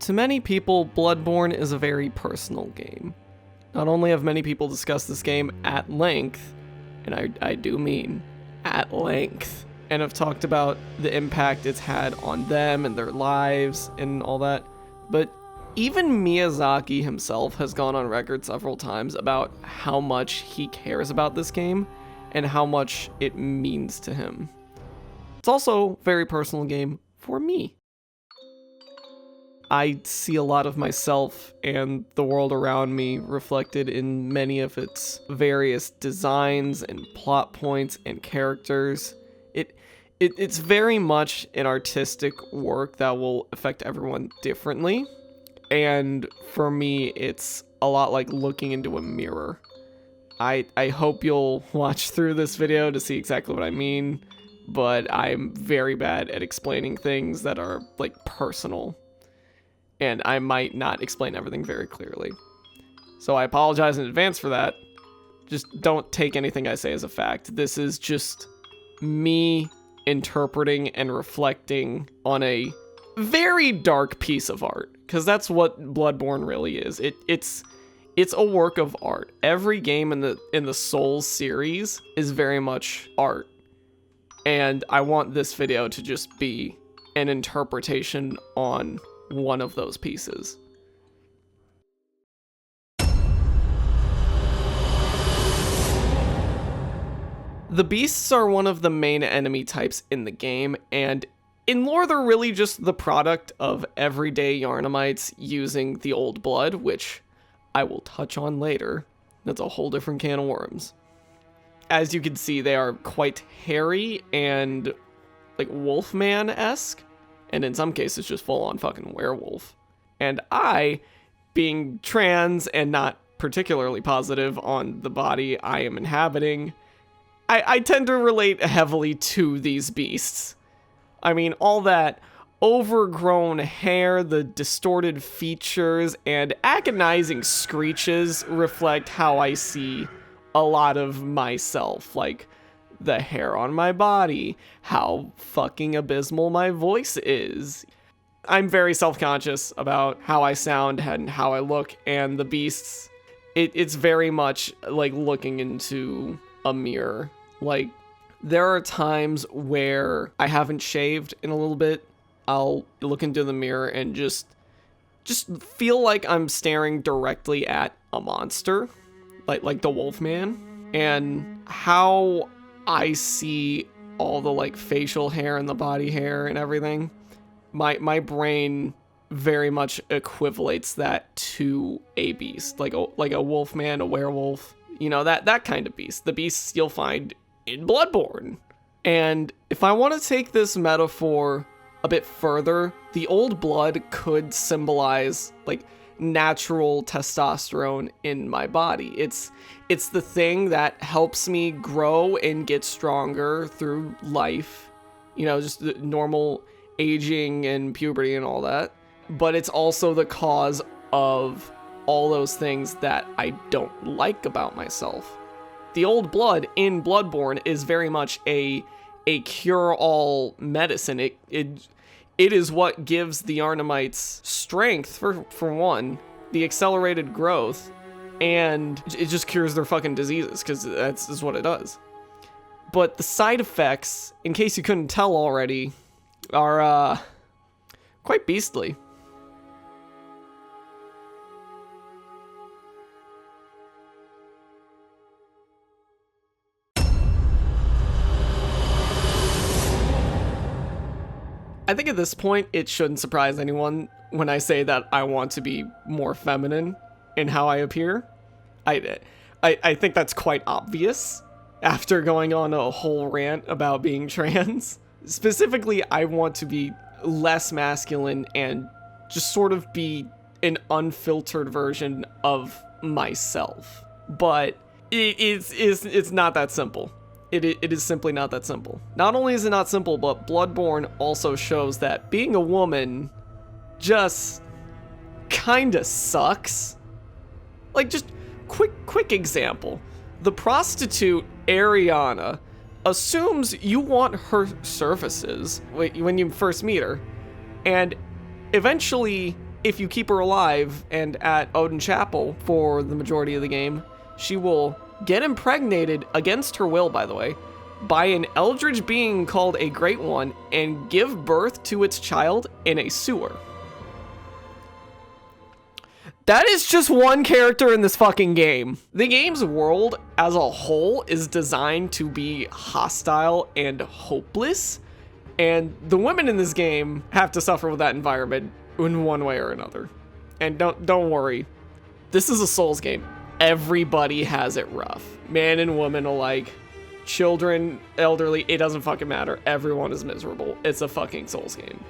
To many people, Bloodborne is a very personal game. Not only have many people discussed this game at length, and I do mean at length, and have talked about the impact it's had on them and their lives and all that, but even Miyazaki himself has gone on record several times about how much he cares about this game and how much it means to him. It's also a very personal game for me. I see a lot of myself and the world around me reflected in many of its various designs and plot points and characters. It's very much an artistic work that will affect everyone differently. And for me, it's a lot like looking into a mirror. I hope you'll watch through this video to see exactly what I mean, but I'm very bad at explaining things that are like personal. And I might not explain everything very clearly. So I apologize in advance for that. Just don't take anything I say as a fact. This is just me interpreting and reflecting on a very dark piece of art. Because that's what Bloodborne really is. It's a work of art. Every game in the Souls series is very much art. And I want this video to just be an interpretation on one of those pieces. The beasts are one of the main enemy types in the game, and in lore they're really just the product of everyday Yharnamites using the old blood, which I will touch on later. That's a whole different can of worms. As you can see, they are quite hairy and like Wolfman-esque, and in some cases just full-on fucking werewolf. And I, being trans and not particularly positive on the body I am inhabiting, I tend to relate heavily to these beasts. I mean, all that overgrown hair, the distorted features, and agonizing screeches reflect how I see a lot of myself, like the hair on my body, how fucking abysmal my voice is. I'm very self-conscious about how I sound and how I look, and the beasts, it's very much like looking into a mirror. Like, there are times where I haven't shaved in a little bit. I'll look into the mirror and just feel like I'm staring directly at a monster, like the Wolfman, and how I see all the like facial hair and the body hair and everything. My brain very much equivalates that to a beast, like a Wolfman, a werewolf, you know, that kind of beast. The beasts you'll find in Bloodborne. And if I want to take this metaphor a bit further, the old blood could symbolize like natural testosterone in my body. It's the thing that helps me grow and get stronger through life, you know, just the normal aging and puberty and all that. But it's also the cause of all those things that I don't like about myself. The old blood in Bloodborne is very much a cure-all medicine. It is what gives the Yharnamites strength, for one, the accelerated growth, and it just cures their fucking diseases, because that's what it does. But the side effects, in case you couldn't tell already, are quite beastly. I think at this point, it shouldn't surprise anyone when I say that I want to be more feminine in how I appear. I think that's quite obvious after going on a whole rant about being trans. Specifically, I want to be less masculine and just sort of be an unfiltered version of myself. But it's not that simple. It is simply not that simple. Not only is it not simple, but Bloodborne also shows that being a woman just kinda sucks. Like, just quick example. The prostitute Ariana assumes you want her services when you first meet her, and eventually if you keep her alive and at Odin Chapel for the majority of the game, she will get impregnated, against her will by the way, by an eldritch being called a Great One and give birth to its child in a sewer. That is just one character in this fucking game. The game's world as a whole is designed to be hostile and hopeless, and the women in this game have to suffer with that environment in one way or another. And don't worry, this is a Souls game. Everybody has it rough. Man and woman alike, children, elderly, it doesn't fucking matter. Everyone is miserable. It's a fucking Souls game.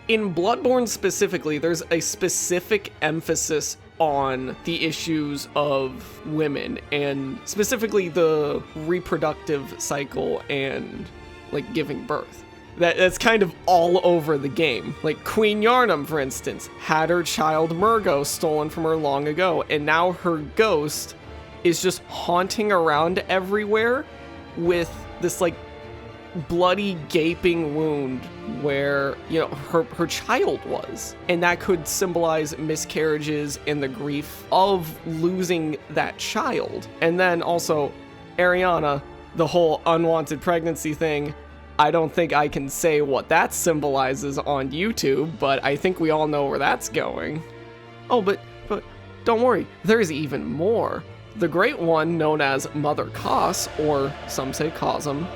In Bloodborne specifically, there's a specific emphasis on the issues of women, and specifically the reproductive cycle and, like, giving birth. That's kind of all over the game. Like, Queen Yharnam, for instance, had her child Murgo stolen from her long ago, and now her ghost is just haunting around everywhere with this, like, bloody gaping wound where, you know, her child was, and that could symbolize miscarriages and the grief of losing that child. And then also Ariana, the whole unwanted pregnancy thing, I don't think I can say what that symbolizes on YouTube, but I think we all know where that's going. Oh, but don't worry, there's even more. The Great One, known as Mother Kos, or some say Cosm,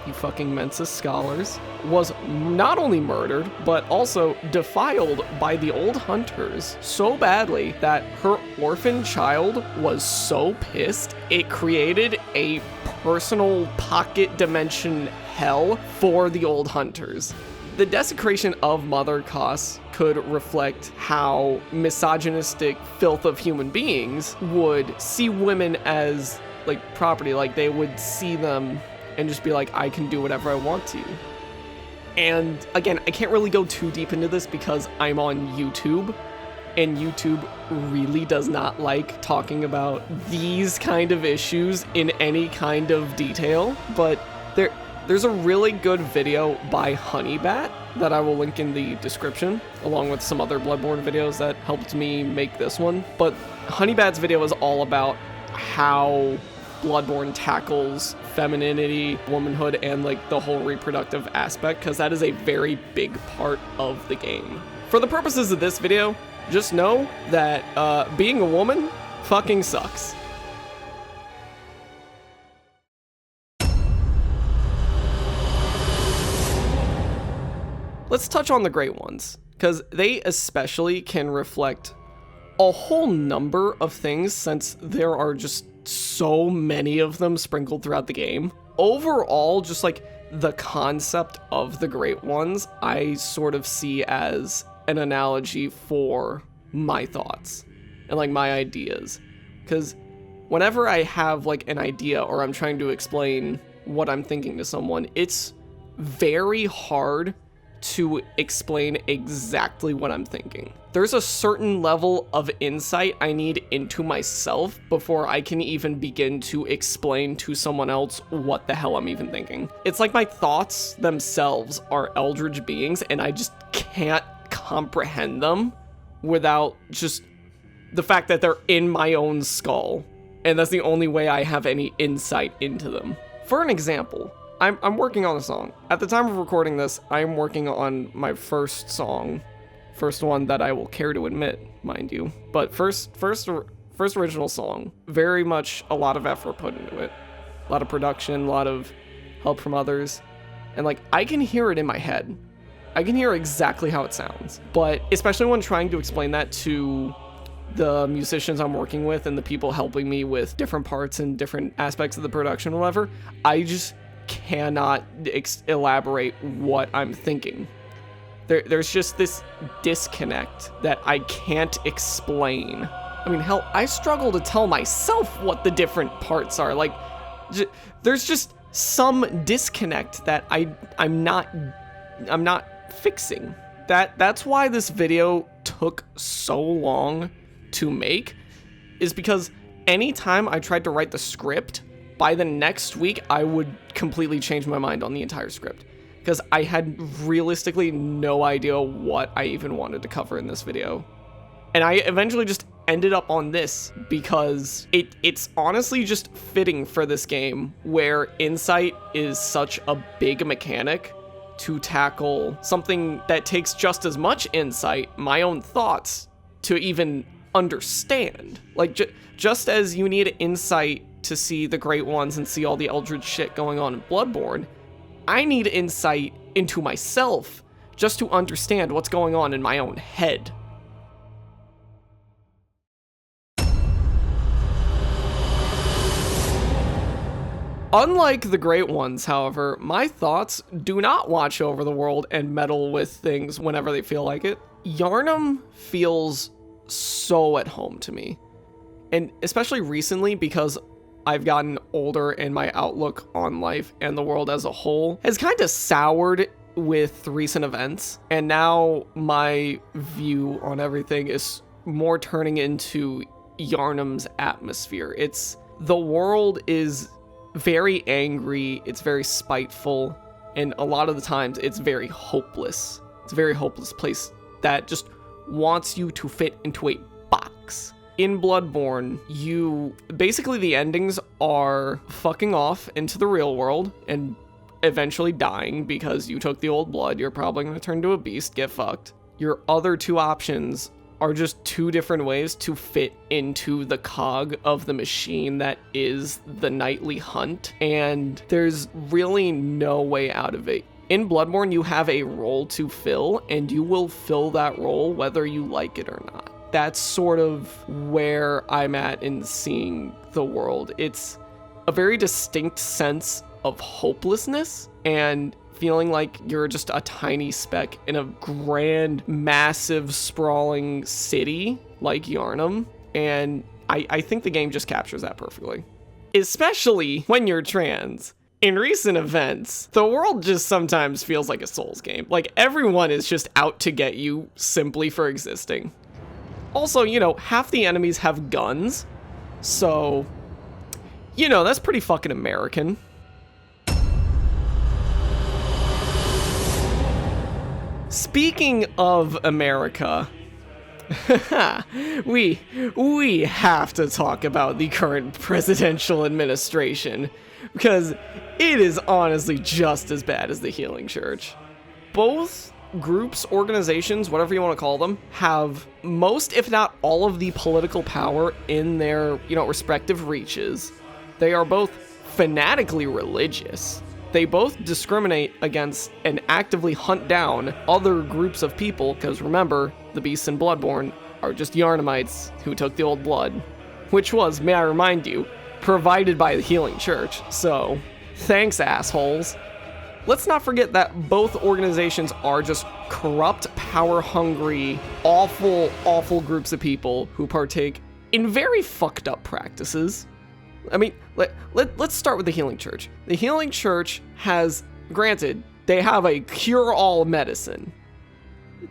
you fucking Mensa scholars, was not only murdered, but also defiled by the old hunters so badly that her orphan child was so pissed, it created a personal pocket dimension hell for the old hunters. The desecration of Mother Kos could reflect how misogynistic filth of human beings would see women as, like, property. Like, they would see them and just be like, I can do whatever I want to. And again, I can't really go too deep into this because I'm on YouTube, and YouTube really does not like talking about these kind of issues in any kind of detail, but there's a really good video by Honeybat that I will link in the description, along with some other Bloodborne videos that helped me make this one. But Honeybat's video is all about how Bloodborne tackles femininity, womanhood, and, like, the whole reproductive aspect, because that is a very big part of the game. For the purposes of this video, just know that being a woman fucking sucks. Let's touch on the Great Ones, because they especially can reflect a whole number of things, since there are just so many of them sprinkled throughout the game. Overall, just, like, the concept of the Great Ones, I sort of see as an analogy for my thoughts and, like, my ideas. Because whenever I have, like, an idea or I'm trying to explain what I'm thinking to someone, it's very hard to explain exactly what I'm thinking. There's a certain level of insight I need into myself before I can even begin to explain to someone else what the hell I'm even thinking. It's like my thoughts themselves are eldritch beings, and I just can't comprehend them without just the fact that they're in my own skull, and that's the only way I have any insight into them. For an example, I'm working on a song. At the time of recording this, I'm working on my first song. First one that I will care to admit, mind you. But first original song. Very much a lot of effort put into it. A lot of production, a lot of help from others. And, like, I can hear it in my head. I can hear exactly how it sounds. But especially when trying to explain that to the musicians I'm working with and the people helping me with different parts and different aspects of the production or whatever, I just cannot elaborate what I'm thinking. There's just this disconnect that I can't explain. I mean, hell, I struggle to tell myself what the different parts are. Like, there's just some disconnect that I'm not fixing. That's why this video took so long to make, is because anytime I tried to write the script, by the next week, I would completely change my mind on the entire script, because I had realistically no idea what I even wanted to cover in this video. And I eventually just ended up on this because it's honestly just fitting for this game, where insight is such a big mechanic, to tackle something that takes just as much insight, my own thoughts, to even understand. Like, just as you need insight to see the Great Ones and see all the eldritch shit going on in Bloodborne, I need insight into myself just to understand what's going on in my own head. Unlike the Great Ones, however, my thoughts do not watch over the world and meddle with things whenever they feel like it. Yharnam feels so at home to me. And especially recently, because I've gotten older and my outlook on life and the world as a whole has kind of soured with recent events. And now my view on everything is more turning into Yharnam's atmosphere. The world is very angry, it's very spiteful, and a lot of the times it's very hopeless. It's a very hopeless place that just wants you to fit into a box. In Bloodborne, basically the endings are fucking off into the real world and eventually dying because you took the old blood. You're probably going to turn into a beast, get fucked. Your other two options are just two different ways to fit into the cog of the machine that is the nightly hunt, and there's really no way out of it. In Bloodborne, you have a role to fill, and you will fill that role whether you like it or not. That's sort of where I'm at in seeing the world. It's a very distinct sense of hopelessness and feeling like you're just a tiny speck in a grand, massive, sprawling city like Yharnam, and I think the game just captures that perfectly. Especially when you're trans. In recent events, the world just sometimes feels like a Souls game. Like, everyone is just out to get you simply for existing. Also, half the enemies have guns, so, that's pretty fucking American. Speaking of America, we have to talk about the current presidential administration, because it is honestly just as bad as the Healing Church. Both groups, organizations, whatever you want to call them, have most, if not all, of the political power in their, respective reaches. They are both fanatically religious. They both discriminate against and actively hunt down other groups of people, because remember, the beasts in Bloodborne are just Yharnamites who took the old blood, which was, may I remind you, provided by the Healing Church, so thanks, assholes. Let's not forget that both organizations are just corrupt, power-hungry, awful, awful groups of people who partake in very fucked up practices. I mean, let's start with the Healing Church. The Healing Church has, granted, they have a cure-all medicine.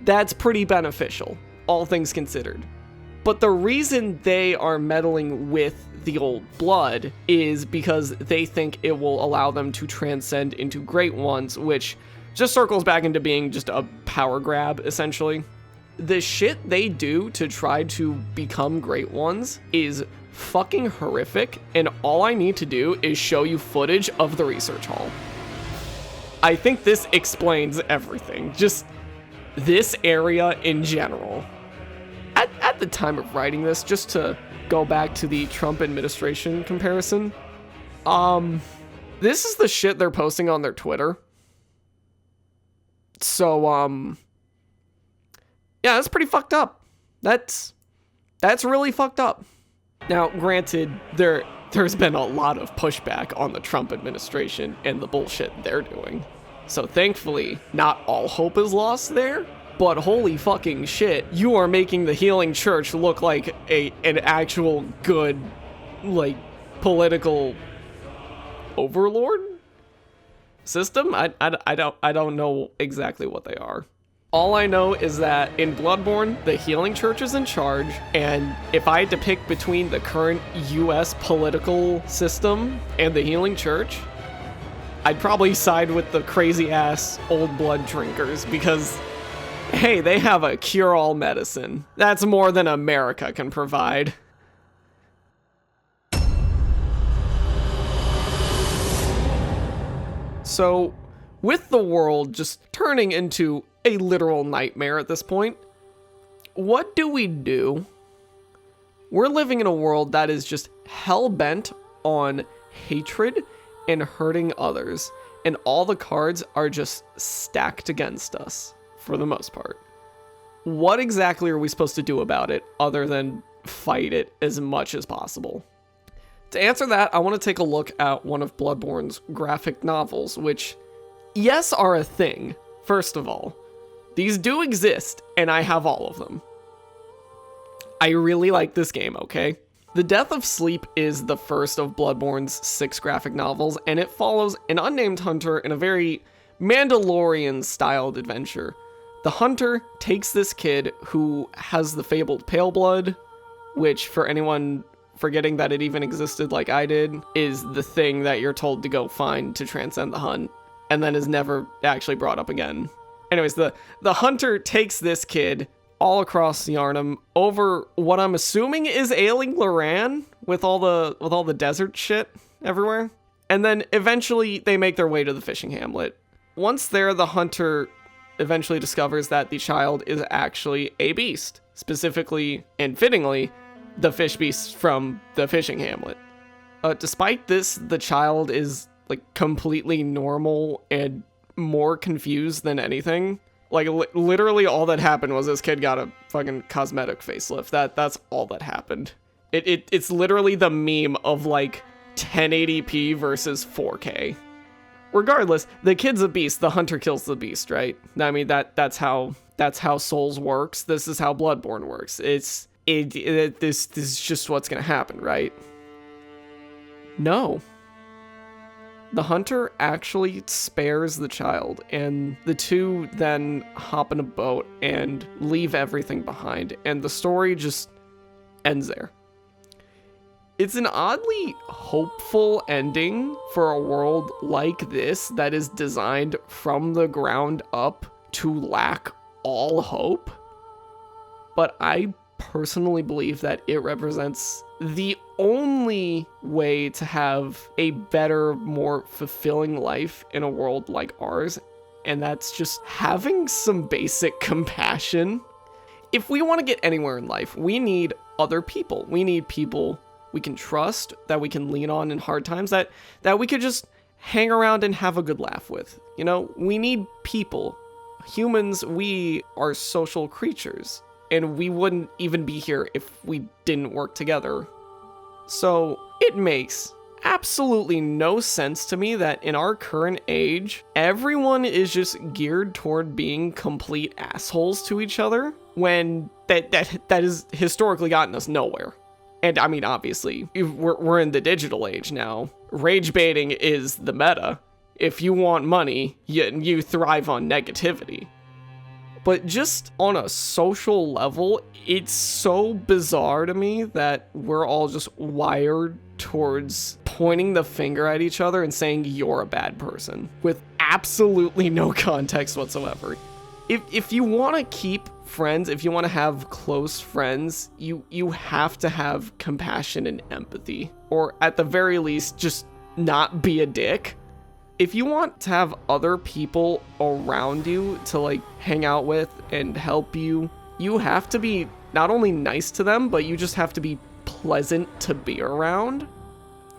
That's pretty beneficial, all things considered. But the reason they are meddling with the old blood is because they think it will allow them to transcend into Great Ones, which just circles back into being just a power grab, essentially. The shit they do to try to become Great Ones is fucking horrific, and all I need to do is show you footage of the research hall. I think this explains everything, just this area in general. At the time of writing this, just to go back to the Trump administration comparison, this is the shit they're posting on their Twitter. So, yeah, that's pretty fucked up. That's really fucked up. Now, granted, there's been a lot of pushback on the Trump administration and the bullshit they're doing. So thankfully, not all hope is lost there, but holy fucking shit, you are making the Healing Church look like an actual good, political overlord system? I don't know exactly what they are. All I know is that in Bloodborne, the Healing Church is in charge, and if I had to pick between the current US political system and the Healing Church, I'd probably side with the crazy-ass old blood drinkers, because Hey, they have a cure-all medicine. That's more than America can provide. So, with the world just turning into a literal nightmare at this point, what do we do? We're living in a world that is just hell-bent on hatred and hurting others, and all the cards are just stacked against us, for the most part. What exactly are we supposed to do about it, other than fight it as much as possible? To answer that, I want to take a look at one of Bloodborne's graphic novels, which, yes, are a thing, first of all. These do exist, and I have all of them. I really like this game, okay? The Death of Sleep is the first of Bloodborne's 6 graphic novels, and it follows an unnamed hunter in a very Mandalorian-styled adventure. The hunter takes this kid who has the fabled pale blood, which, for anyone forgetting that it even existed like I did, is the thing that you're told to go find to transcend the hunt, and then is never actually brought up again. Anyways, the hunter takes this kid all across Yharnam over what I'm assuming is ailing Loran with all the desert shit everywhere. And then eventually they make their way to the fishing hamlet. Once there, the hunter eventually discovers that the child is actually a beast, specifically and fittingly the fish beast from the fishing hamlet. Despite this, the child is like completely normal and more confused than anything. Like, literally all that happened was this kid got a fucking cosmetic facelift. That's all that happened. It's literally the meme of, like, 1080p versus 4K. Regardless, the kid's a beast. The hunter kills the beast, right? I mean, that's how Souls works. This is how Bloodborne works. This is just what's gonna happen, right? No. The hunter actually spares the child, and the two then hop in a boat and leave everything behind, and the story just ends there. It's an oddly hopeful ending for a world like this that is designed from the ground up to lack all hope, but I personally believe that it represents the only way to have a better, more fulfilling life in a world like ours, and that's just having some basic compassion. If we want to get anywhere in life, we need other people. We need people we can trust, that we can lean on in hard times, that we could just hang around and have a good laugh with. You know, we need people. Humans, we are social creatures, and we wouldn't even be here if we didn't work together. So it makes absolutely no sense to me that in our current age, everyone is just geared toward being complete assholes to each other, when that has historically gotten us nowhere. And I mean, obviously, we're in the digital age now. Rage baiting is the meta. If you want money, you thrive on negativity. But just on a social level, it's so bizarre to me that we're all just wired towards pointing the finger at each other and saying you're a bad person, with absolutely no context whatsoever. If you want to keep friends, if you want to have close friends, you have to have compassion and empathy, or at the very least, just not be a dick. If you want to have other people around you to like hang out with and help you, you have to be not only nice to them, but you just have to be pleasant to be around.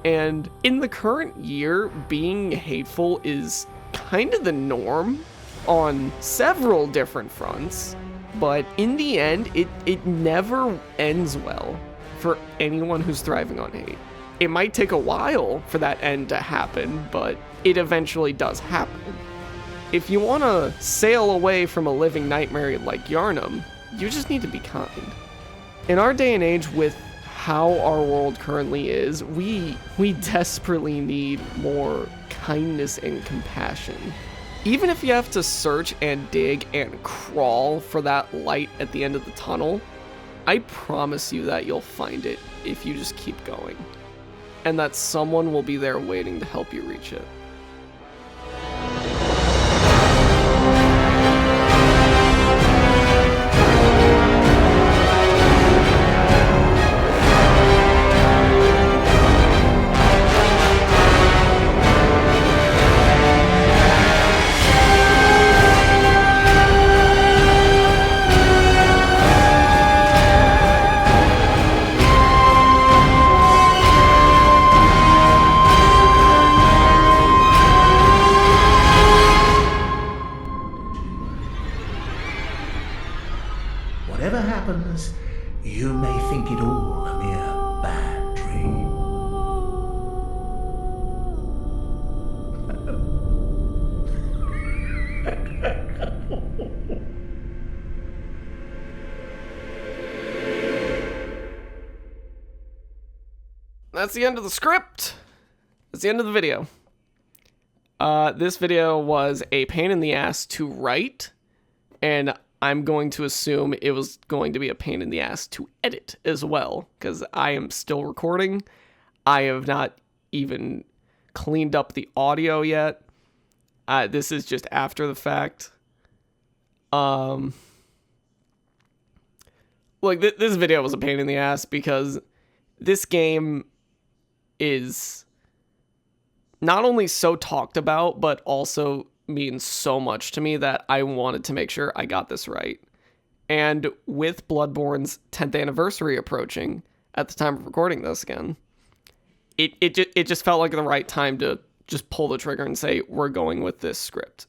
And in the current year, being hateful is kind of the norm on several different fronts, but in the end, it never ends well for anyone who's thriving on hate. It might take a while for that end to happen, but it eventually does happen. If you want to sail away from a living nightmare like Yharnam, you just need to be kind. In our day and age, with how our world currently is, we desperately need more kindness and compassion. Even if you have to search and dig and crawl for that light at the end of the tunnel, I promise you that you'll find it if you just keep going, and that someone will be there waiting to help you reach it. that's the end of the script. That's the end of the video. This video was a pain in the ass to write, and I'm going to assume it was going to be a pain in the ass to edit as well, because I am still recording. I have not even cleaned up the audio yet. This is just after the fact. This video was a pain in the ass because this game is not only so talked about, but also means so much to me that I wanted to make sure I got this right. And with Bloodborne's 10th anniversary approaching at the time of recording this again, it just felt like the right time to just pull the trigger and say, we're going with this script.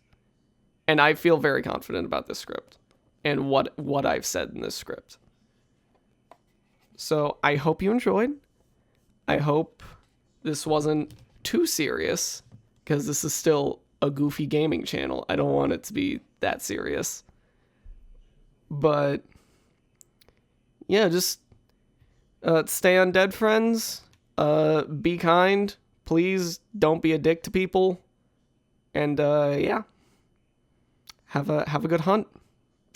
And I feel very confident about this script and what I've said in this script. So I hope you enjoyed. I hope this wasn't too serious, because this is still a goofy gaming channel. I don't want it to be that serious. But yeah, just stay undead, friends. Be kind. Please don't be a dick to people. And yeah. Have a good hunt.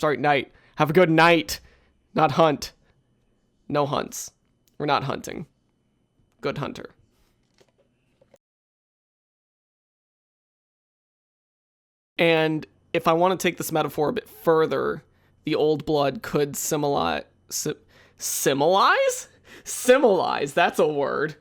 Sorry, night. Have a good night. Not hunt. No hunts. We're not hunting. Good hunter. And if I want to take this metaphor a bit further, the old blood could symbolize? Symbolize? That's a word.